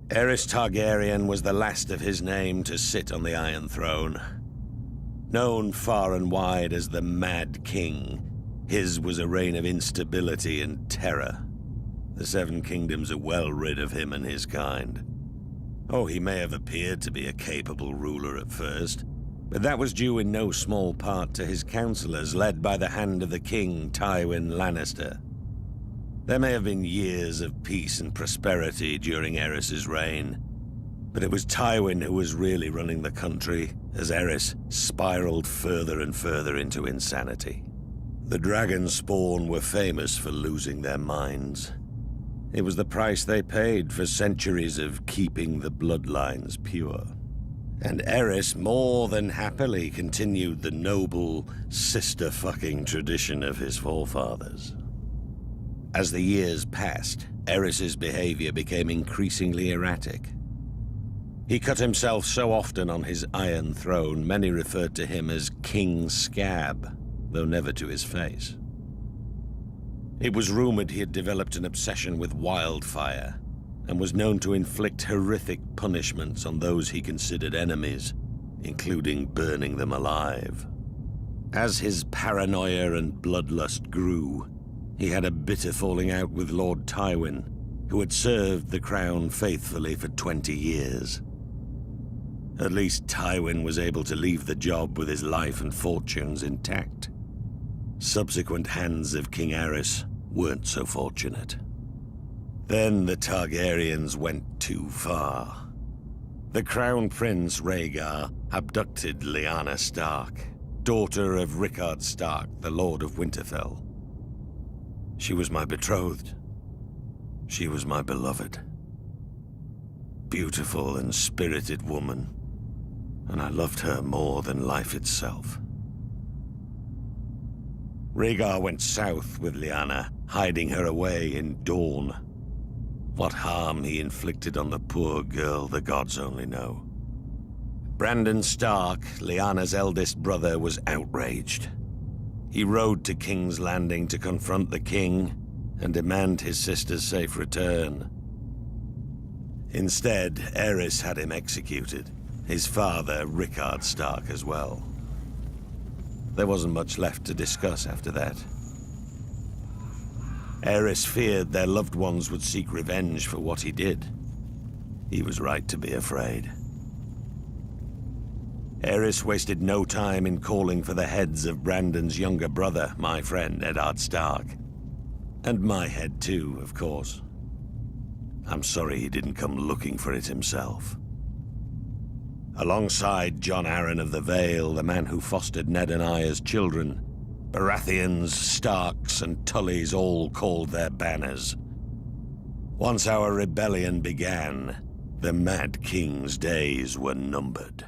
Aerys Targaryen was the last of his name to sit on the Iron Throne. Known far and wide as the Mad King, his was a reign of instability and terror. The Seven Kingdoms are well rid of him and his kind. Oh, he may have appeared to be a capable ruler at first, but that was due in no small part to his counselors, led by the hand of the king, Tywin Lannister. There may have been years of peace and prosperity during Aerys' reign, but it was Tywin who was really running the country as Aerys spiraled further and further into insanity. The dragon spawn were famous for losing their minds. It was the price they paid for centuries of keeping the bloodlines pure. And Aerys more than happily continued the noble sister-fucking tradition of his forefathers. As the years passed, Aerys' behavior became increasingly erratic. He cut himself so often on his Iron Throne, many referred to him as King Scab, though never to his face. It was rumored he had developed an obsession with wildfire, and was known to inflict horrific punishments on those he considered enemies, including burning them alive. As his paranoia and bloodlust grew, he had a bitter falling out with Lord Tywin, who had served the crown faithfully for 20 years. At least Tywin was able to leave the job with his life and fortunes intact. Subsequent hands of King Aerys weren't so fortunate. Then the Targaryens went too far. The Crown Prince Rhaegar abducted Lyanna Stark, daughter of Rickard Stark, the Lord of Winterfell. She was my betrothed. She was my beloved. Beautiful and spirited woman, and I loved her more than life itself. Rhaegar went south with Lyanna, hiding her away in Dorne. What harm he inflicted on the poor girl, the gods only know. Brandon Stark, Lyanna's eldest brother, was outraged. He rode to King's Landing to confront the king and demand his sister's safe return. Instead, Aerys had him executed, his father, Rickard Stark, as well. There wasn't much left to discuss after that. Aerys feared their loved ones would seek revenge for what he did. He was right to be afraid. Aerys wasted no time in calling for the heads of Brandon's younger brother, my friend Eddard Stark. And my head too, of course. I'm sorry he didn't come looking for it himself. Alongside Jon Arryn of the Vale, the man who fostered Ned and I as children, Baratheons, Starks, and Tullys all called their banners. Once our rebellion began, the Mad King's days were numbered.